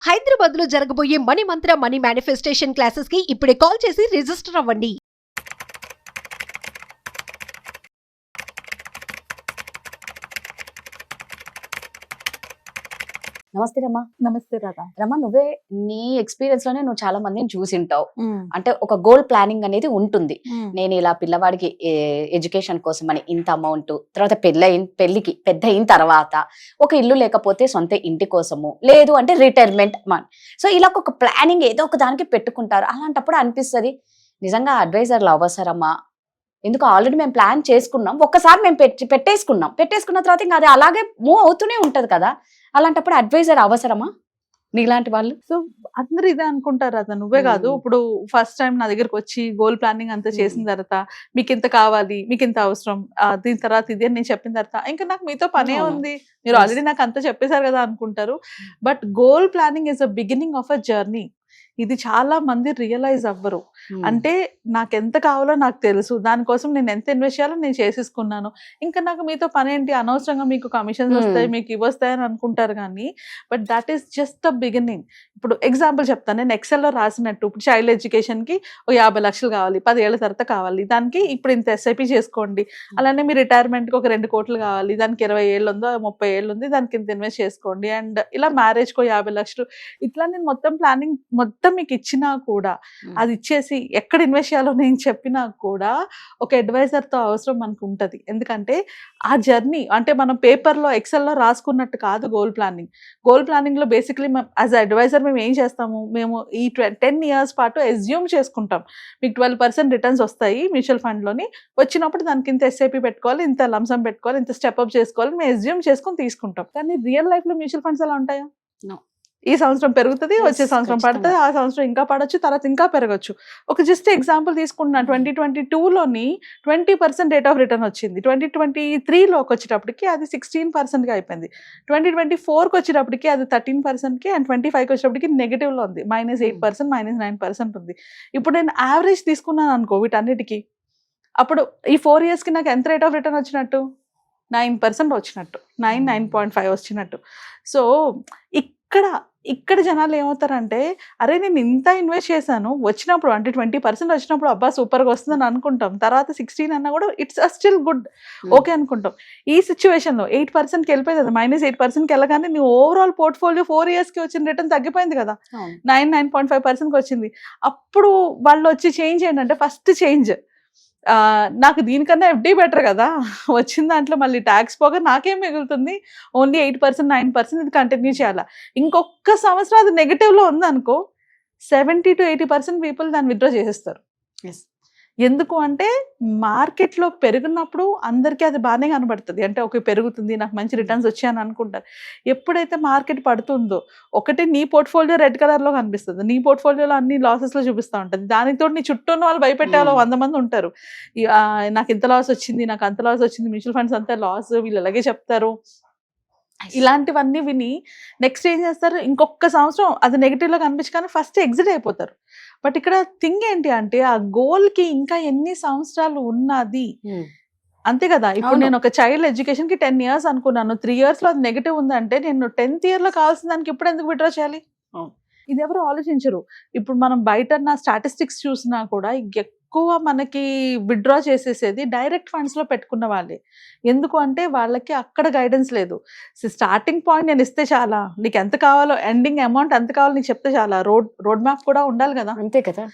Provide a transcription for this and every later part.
హైదరాబాద్ లో జరగబోయే మనీ మంత్ర money manifestation classes కి ఇప్పుడే కాల్ చేసి రిజిస్టర్ అవ్వండి. నమస్తే రమా. నమస్తే రాధా. రమా, నువ్వే నీ ఎక్స్పీరియన్స్ లోనే నువ్వు చాలా మందిని చూసింటావు. అంటే ఒక గోల్ ప్లానింగ్ అనేది ఉంటుంది. నేను ఇలా పిల్లవాడికి ఎడ్యుకేషన్ కోసం అని ఇంత అమౌంట్, తర్వాత పెళ్లికి పెద్ద అయిన తర్వాత ఒక ఇల్లు లేకపోతే సొంత ఇంటి కోసము, లేదు అంటే రిటైర్మెంట్. సో ఇలా ఒక ప్లానింగ్ ఏదో ఒక దానికి పెట్టుకుంటారు. అలాంటప్పుడు అనిపిస్తుంది నిజంగా అడ్వైజర్లు అవసరమా? ఎందుకు ఆల్రెడీ మేము ప్లాన్ చేసుకున్నాం, ఒక్కసారి మేము పెట్టేసుకున్న తర్వాత ఇంకా అది అలాగే మూవ్ అవుతూనే ఉంటది కదా. అలాంటప్పుడు అడ్వైజర్ అవసరమా నీలాంటి వాళ్ళు? సో అందరు ఇదే అనుకుంటారు రాధా, నువ్వే కాదు. ఇప్పుడు ఫస్ట్ టైం నా దగ్గరకు వచ్చి గోల్ ప్లానింగ్ అంతా చేసిన తర్వాత మీకు ఇంత కావాలి, మీకు ఇంత అవసరం, దీని తర్వాత ఇది అని నేను చెప్పిన తర్వాత ఇంకా నాకు మీతో పనే ఉంది, మీరు ఆల్రెడీ నాకు అంతా చెప్పేశారు కదా అనుకుంటారు. But goal planning is a beginning of a journey. ఇది చాలా మంది రియలైజ్ అవ్వరు. అంటే నాకు ఎంత కావాలో నాకు తెలుసు, దానికోసం నేను ఎంత ఇన్వెస్ట్ చేయాలో నేను చేసేసుకున్నాను, ఇంకా నాకు మీతో పని ఏంటి, అనవసరంగా మీకు కమిషన్స్ వస్తాయి, మీకు ఇవి వస్తాయి అని అనుకుంటారు. కానీ but that is just the beginning. ఇప్పుడు ఎగ్జాంపుల్ చెప్తాను, నేను ఎక్సెల్లో రాసినట్టు ఇప్పుడు చైల్డ్ ఎడ్యుకేషన్కి ఒక 50 లక్షలు కావాలి, 10 ఏళ్ల తర్వాత కావాలి, దానికి ఇప్పుడు ఇంత ఎస్ఐపి చేసుకోండి. అలానే మీ రిటైర్మెంట్కి ఒక 2 కోట్లు కావాలి, దానికి 20 ఏళ్ళు ఉందో 30 ఏళ్ళు ఉంది, దానికి ఇంత ఇన్వెస్ట్ చేసుకోండి. అండ్ ఇలా మ్యారేజ్కో 50 లక్షలు, ఇట్లా నేను మొత్తం ప్లానింగ్ మొత్తం మీకు ఇచ్చినా కూడా, అది ఇచ్చేసి ఎక్కడ ఇన్వెస్ట్ చేయాలో నేను చెప్పినా కూడా ఒక అడ్వైజర్తో అవసరం మనకు ఉంటుంది. ఎందుకంటే ఆ జర్నీ అంటే మనం పేపర్లో ఎక్సెల్లో రాసుకున్నట్టు కాదు గోల్ ప్లానింగ్. గోల్ ప్లానింగ్లో బేసిక్లీ యాజ్ అడ్వైజర్ మేము ఏం చేస్తాము, మేము ఈ 10 years పాటు ఎస్యూమ్ చేసుకుంటాం మీకు 12% రిటర్న్స్ వస్తాయి మ్యూచువల్ ఫండ్లోని, వచ్చినప్పుడు దానికి ఇంత ఎస్ఐపి పెట్టుకోవాలి, ఇంత లంసమ్ పెట్టుకోవాలి, ఇంత స్టెప్అప్ చేసుకోవాలి, మేము ఎస్యూమ్ చేసుకొని తీసుకుంటాం. కానీ రియల్ లైఫ్లో మ్యూచువల్ ఫండ్స్ ఎలా ఉంటాయా? ఈ సంవత్సరం పెరుగుతుంది, వచ్చే సంవత్సరం పడుతుంది, ఆ సంవత్సరం ఇంకా పడవచ్చు, తర్వాత ఇంకా పెరగచ్చు. ఒక జస్ట్ ఎగ్జాంపుల్ తీసుకుంటున్నా, 2022లోని 20% రేట్ ఆఫ్ రిటర్న్ వచ్చింది. 2023లోకి వచ్చేటప్పటికి అది 16%గా అయిపోయింది. 2024కి వచ్చేటప్పటికి అది 13%కి, అండ్ 25కి వచ్చేటప్పటికి నెగిటివ్లో ఉంది, -8%, -9% ఉంది. ఇప్పుడు నేను యావరేజ్ తీసుకున్నాను అనుకో వీటన్నిటికీ, అప్పుడు ఈ 4 yearsకి నాకు ఎంత రేట్ ఆఫ్ రిటర్న్ వచ్చినట్టు? 9% వచ్చినట్టు, 9.5 వచ్చినట్టు. సో ఇక్కడ జనాలు ఏమవుతారంటే, అరే నేను ఇంత ఇన్వెస్ట్ చేశాను, వచ్చినప్పుడు అంటే 20% వచ్చినప్పుడు అబ్బా సూపర్గా వస్తుందని అనుకుంటాం, తర్వాత 16 అన్నా కూడా ఇట్స్ స్టిల్ గుడ్, ఓకే అనుకుంటాం. ఈ సిచ్యువేషన్లో 8%కి వెళ్ళిపోయింది కదా, -8%కి వెళ్ళగానే నీ ఓవరాల్ పోర్ట్ఫోలియో 4 yearsకి వచ్చిన రిటర్న్ తగ్గిపోయింది కదా, 9.5%కి వచ్చింది. అప్పుడు వాళ్ళు వచ్చి చేంజ్ ఏంటంటే, ఫస్ట్ చేంజ్ నాకు దీనికన్నా ఎఫ్డీ బెటర్ కదా, వచ్చిన దాంట్లో మళ్ళీ ట్యాక్స్ పోగా నాకేం మిగులుతుంది, ఓన్లీ 8%, 9% ఇది కంటిన్యూ చేయాలా. ఇంకొక సంవత్సరం అది నెగిటివ్లో ఉందనుకో, 70 to 80% పీపుల్ దాన్ని విత్డ్రా చేసేస్తారు. ఎందుకు అంటే మార్కెట్లో పెరిగినప్పుడు అందరికీ అది బాగానే కనబడుతుంది, అంటే ఓకే పెరుగుతుంది, నాకు మంచి రిటర్న్స్ వచ్చాయని అనుకుంటారు. ఎప్పుడైతే మార్కెట్ పడుతుందో, ఒకటి నీ పోర్ట్ఫోలియో రెడ్ కలర్లో కనిపిస్తుంది, నీ పోర్ట్ఫోలియోలో అన్ని లాసెస్లో చూపిస్తూ ఉంటుంది, దానితో నీ చుట్టూ ఉన్న వాళ్ళు భయపెట్టే వాళ్ళు 100 మంది ఉంటారు. నాకు ఇంత లాస్ వచ్చింది, నాకు అంత లాస్ వచ్చింది, మ్యూచువల్ ఫండ్స్ అంతా లాస్, వీళ్ళు అలాగే చెప్తారు. ఇలాంటివన్నీ విని నెక్స్ట్ ఏం చేస్తారు, ఇంకొక సంవత్సరం అది నెగిటివ్లో కనిపించగానే ఫస్ట్ ఎగ్జిట్ అయిపోతారు. బట్ ఇక్కడ థింగ్ ఏంటి అంటే, ఆ గోల్కి ఇంకా ఎన్ని సంవత్సరాలు ఉన్నది, అంతే కదా. ఇప్పుడు నేను ఒక చైల్డ్ ఎడ్యుకేషన్కి 10 years అనుకున్నాను, 3 yearsలో అది నెగిటివ్ ఉందంటే నేను 10th yearలో కావాల్సిన దానికి ఇప్పుడు ఎందుకు విత్డ్రా చేయాలి? ఇది ఎవరు ఆలోచించరు. ఇప్పుడు మనం బయట నా స్టాటిస్టిక్స్ చూసినా కూడా ఎక్కువ మనకి విత్డ్రా చేసేసేది డైరెక్ట్ ఫండ్స్లో పెట్టుకున్న వాళ్ళే. ఎందుకు అంటే వాళ్ళకి అక్కడ గైడెన్స్ లేదు. స్టార్టింగ్ పాయింట్ నేను ఇస్తే చాలా, నీకు ఎంత కావాలో ఎండింగ్ అమౌంట్ ఎంత కావాలో నీకు చెప్తే చాలా, రోడ్ మ్యాప్ కూడా ఉండాలి కదా. అంతే కదా,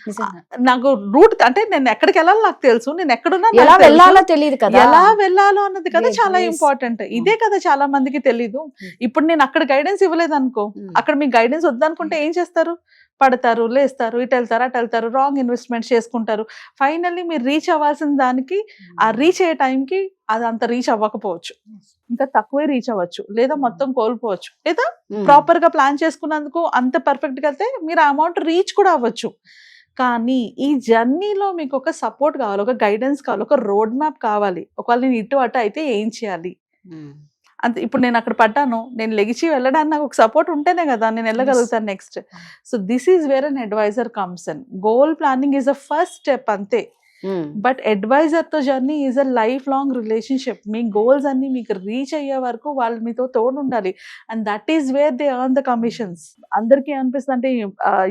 నాకు రూట్ అంటే నేను ఎక్కడికి వెళ్ళాలో నాకు తెలుసు, నేను ఎక్కడున్నా ఎలా వెళ్ళాలో తెలియదు కదా, ఎలా వెళ్ళాలో అన్నది కదా చాలా ఇంపార్టెంట్. ఇదే కదా చాలా మందికి తెలీదు. ఇప్పుడు నేను అక్కడ గైడెన్స్ ఇవ్వలేదు అనుకో, అక్కడ మీకు గైడెన్స్ వద్దనుకుంటే ఏం చేస్తారు, పడతారు, లేస్తారు, ఇటు వెళ్తారు, అటు వెళ్తారు, రాంగ్ ఇన్వెస్ట్మెంట్ చేసుకుంటారు. ఫైనల్లీ మీరు రీచ్ అవ్వాల్సిన దానికి, ఆ రీచ్ అయ్యే టైంకి అది అంత రీచ్ అవ్వకపోవచ్చు, ఇంకా తక్కువే రీచ్ అవ్వచ్చు, లేదా మొత్తం కోల్పోవచ్చు, లేదా ప్రాపర్ గా ప్లాన్ చేసుకున్నందుకు అంత పర్ఫెక్ట్ గా అయితే మీరు ఆ అమౌంట్ రీచ్ కూడా అవ్వచ్చు. కానీ ఈ జర్నీలో మీకు ఒక సపోర్ట్ కావాలి, ఒక గైడెన్స్ కావాలి, ఒక రోడ్ మ్యాప్ కావాలి. ఒకవేళ నేను ఇటు అటు అయితే ఏం చేయాలి అంతే. ఇప్పుడు నేను అక్కడ పడ్డాను, నేను లెగిచి వెళ్ళడానికి నాకు ఒక సపోర్ట్ ఉంటేనే కదా నేను వెళ్ళగలుగుతాను next. So this is where an adviser comes in. Goal planning is a first step, అంతే. బట్ అడ్వైజర్ తో journey is a life long relationship. మీ గోల్స్ అన్ని మీకు రీచ్ అయ్యే వరకు వాళ్ళు మీతో తోడు ఉండాలి. And that is where they earn the commissions. అందరికీ అనిపిస్తుంది అంటే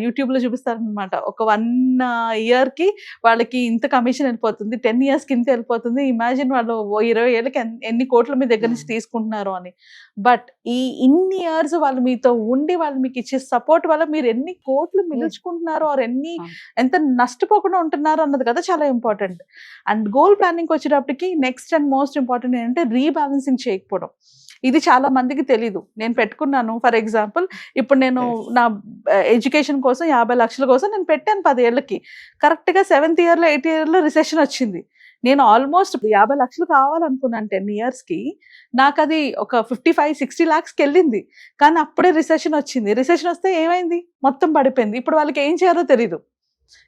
యూట్యూబ్ లో చూపిస్తారనమాట, ఒక 1 year కి వాళ్ళకి ఇంత కమిషన్ వెళ్ళిపోతుంది, 10 years కి ఇంత వెళ్ళిపోతుంది. ఇమాజిన్ వాళ్ళు 20 ఏళ్ళకి ఎన్ని కోట్లు మీ దగ్గర నుంచి తీసుకుంటున్నారు అని. బట్ ఈ ఇన్ని ఇయర్స్ వాళ్ళు మీతో ఉండి వాళ్ళు మీకు ఇచ్చే సపోర్ట్ వల్ల మీరు ఎన్ని కోట్లు మిగుల్చుకుంటున్నారో ఆర్ ఎంత నష్టపోకుండా ఉంటున్నారు అన్నది కదా చాలా ఇంపార్టెంట్. అండ్ గోల్ ప్లానింగ్ వచ్చేటప్పటికి నెక్స్ట్ అండ్ మోస్ట్ ఇంపార్టెంట్ ఏంటంటే రీబ్యాలెన్సింగ్ చేయకపోవడం. ఇది చాలా మందికి తెలీదు. నేను పెట్టుకున్నాను, ఫర్ ఎగ్జాంపుల్ ఇప్పుడు నేను నా ఎడ్యుకేషన్ కోసం 50 లక్షల కోసం నేను పెట్టాను 10 ఏళ్ళకి. కరెక్ట్ గా 7th year లో 8th year లో రిసెషన్ వచ్చింది. నేను ఆల్మోస్ట్ 50 లక్షలు కావాలనుకున్నాను 10 years కి. నాకు అది ఒక 55-60 lakhs వెళ్ళింది. కానీ అప్పుడే రిసెషన్ వచ్చింది. రిసెషన్ వస్తే ఏమైంది, మొత్తం పడిపోయింది. ఇప్పుడు వాళ్ళకి ఏం చేయాలో తెలీదు.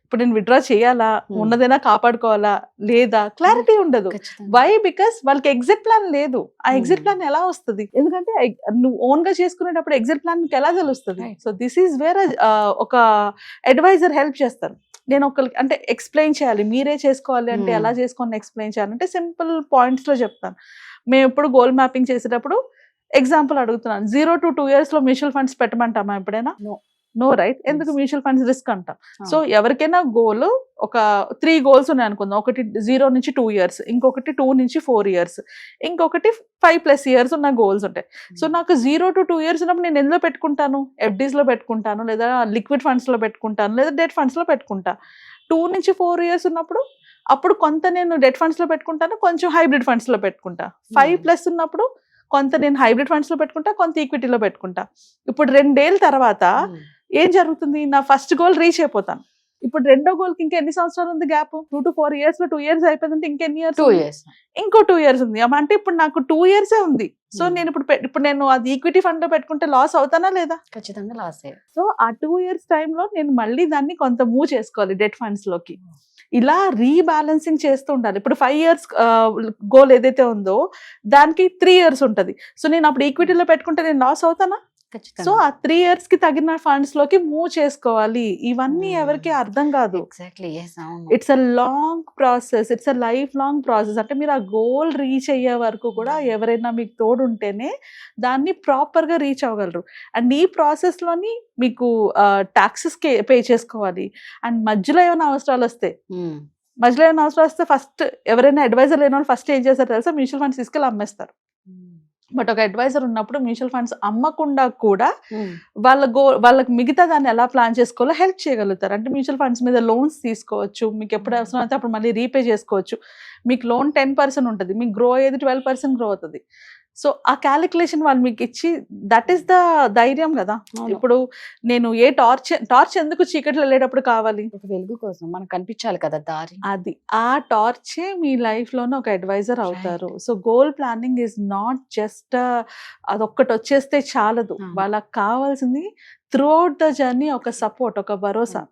ఇప్పుడు నేను విత్డ్రా చేయాలా, ఉన్నదైనా కాపాడుకోవాలా లేదా, క్లారిటీ ఉండదు. వై? బికాస్ వాళ్ళకి ఎగ్జిట్ ప్లాన్ లేదు. ఆ ఎగ్జిట్ ప్లాన్ ఎలా వస్తుంది? ఎందుకంటే నువ్వు ఓన్ గా చేసుకునేటప్పుడు ఎగ్జిట్ ప్లాన్ ఎలా తెలుస్తుంది? సో దిస్ ఈజ్ వేర్ ఒక అడ్వైజర్ హెల్ప్ చేస్తారు. నేను ఒకరికి అంటే ఎక్స్ప్లెయిన్ చేయాలి, మీరే చేసుకోవాలి అంటే ఎలా చేసుకోవాలని ఎక్స్ప్లెయిన్ చేయాలంటే సింపుల్ పాయింట్స్ లో చెప్తాను. మేము ఎప్పుడు గోల్ మ్యాపింగ్ చేసేటప్పుడు ఎగ్జాంపుల్ అడుగుతున్నాను, 0 to 2 years లో మ్యూచువల్ ఫండ్స్ పెట్టమంటామా ఎప్పుడైనా? No, right? ఎందుకు? మ్యూచువల్ ఫండ్స్ రిస్క్ అంటాం. సో ఎవరికైనా గోల్ ఒక 3 goals ఉన్నాయి అనుకుందాం. ఒకటి 0 నుంచి 2 years, ఇంకొకటి 2 నుంచి 4 years, ఇంకొకటి 5+ years ఉన్న గోల్స్ ఉంటాయి. సో నాకు 0 to 2 years ఉన్నప్పుడు నేను ఎందులో పెట్టుకుంటాను? FDs లో పెట్టుకుంటాను, లేదా లిక్విడ్ ఫండ్స్ లో పెట్టుకుంటాను, లేదా డెట్ ఫండ్స్ లో పెట్టుకుంటా. 2 నుంచి 4 years ఉన్నప్పుడు అప్పుడు కొంత నేను డెట్ ఫండ్స్ లో పెట్టుకుంటాను, కొంచెం హైబ్రిడ్ ఫండ్స్ లో పెట్టుకుంటా. 5+ ఉన్నప్పుడు కొంత నేను హైబ్రిడ్ ఫండ్స్ లో పెట్టుకుంటా, కొంత ఈక్విటీలో పెట్టుకుంటా. ఇప్పుడు 2 ఏళ్ళ తర్వాత ఏం జరుగుతుంది? నా ఫస్ట్ గోల్ రీచ్ అయిపోతాను. ఇప్పుడు రెండో గోల్ కి ఇంకా ఎన్ని సంవత్సరాలు ఉంది గ్యాప్? 2 to 4 years లో 2 years అయిపోయిందంటే ఇంకెన్ని ఇయర్స్? 2 years. ఇంకో 2 years ఉంది. అంటే ఇప్పుడు నాకు 2 years ఉంది. సో నేను ఇప్పుడు నేను అది ఈక్విటీ ఫండ్ లో పెట్టుకుంటే లాస్ అవుతానా లేదా? ఖచ్చితంగా లాస్. సో ఆ 2 years టైంలో నేను మళ్ళీ దాన్ని కొంత మూవ్ చేసుకోవాలి డెట్ ఫండ్స్ లోకి. ఇలా రీబ్యాలెన్సింగ్ చేస్తూ ఉండాలి. ఇప్పుడు 5 years గోల్ ఏదైతే ఉందో దానికి 3 years ఉంటది. సో నేను అప్పుడు ఈక్విటీలో పెట్టుకుంటే నేను లాస్ అవుతానా? సో ఆ 3 years కి తగిన ఫండ్స్ లోకి మూవ్ చేసుకోవాలి. ఇవన్నీ ఎవరికి అర్థం కాదు. It's a long process, it's a life long process. అంటే మీరు ఆ గోల్ రీచ్ అయ్యే వరకు కూడా ఎవరైనా మీకు తోడు ఉంటేనే దాన్ని ప్రాపర్ గా రీచ్ అవ్వగలరు. అండ్ ఈ ప్రాసెస్ లోని మీకు టాక్సెస్ పే చేసుకోవాలి. అండ్ మధ్యలో ఏమైనా అవసరాలు వస్తే ఫస్ట్ ఎవరైనా అడ్వైజర్ లేని వాళ్ళు ఫస్ట్ ఏం చేస్తారు తెలుసా? మ్యూచువల్ ఫండ్స్ తీసుకెళ్ళి అమ్మేస్తారు. బట్ ఒక అడ్వైజర్ ఉన్నప్పుడు మ్యూచువల్ ఫండ్స్ అమ్మకుండా కూడా వాళ్ళకి మిగతా దాన్ని ఎలా ప్లాన్ చేసుకోవాలో హెల్ప్ చేయగలుగుతారు. అంటే మ్యూచువల్ ఫండ్స్ మీద లోన్స్ తీసుకోవచ్చు, మీకు ఎప్పుడు అవసరం అయితే అప్పుడు మళ్ళీ రీపే చేసుకోవచ్చు. మీకు లోన్ 10% ఉంటుంది, మీకు గ్రో అయ్యేది 12% గ్రో అవుతుంది. సో ఆ క్యాలిక్యులేషన్ వాళ్ళు మీకు ఇచ్చి, దట్ ఈస్ ద ధైర్యం కదా. ఇప్పుడు నేను ఏ టార్చ్ ఎందుకు చీకట్లో వెళ్ళేటప్పుడు కావాలి? వెలుగు కోసం మనకు కనిపించాలి కదా దారి. అది ఆ టార్చే మీ లైఫ్ లోనే ఒక అడ్వైజర్ అవుతారు. So goal planning is not just అదొక్కటి వచ్చేస్తే చాలదు. వాళ్ళకి కావాల్సింది త్రూ అవుట్ ద జర్నీ ఒక సపోర్ట్, ఒక భరోసా.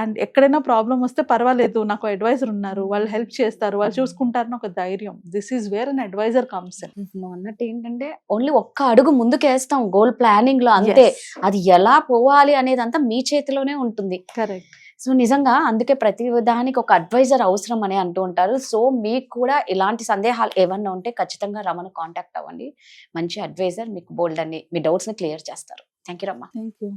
అండ్ ఎక్కడైనా ప్రాబ్లం వస్తే పర్వాలేదు, నాకు అడ్వైజర్ ఉన్నారు, వాళ్ళు హెల్ప్ చేస్తారు, వాళ్ళు చూసుకుంటారని ఒక ధైర్యం. This is where an adviser comes in. నువ్వు అన్నట్టు ఏంటంటే ఓన్లీ ఒక్క అడుగు ముందుకేస్తాం గోల్ ప్లానింగ్ లో, అంతే. అది ఎలా పోవాలి అనేది అంతా మీ చేతిలోనే ఉంటుంది. కరెక్ట్. సో నిజంగా అందుకే ప్రతి దానికి ఒక అడ్వైజర్ అవసరం అని అంటూ ఉంటారు. సో మీకు కూడా ఇలాంటి సందేహాలు ఏమన్నా ఉంటే ఖచ్చితంగా రమను కాంటాక్ట్ అవ్వండి. మంచి అడ్వైజర్ మీకు బోల్డ్ అన్ని మీ డౌట్స్ ని క్లియర్ చేస్తారు. థ్యాంక్ యూ రమ్మ. Thank you.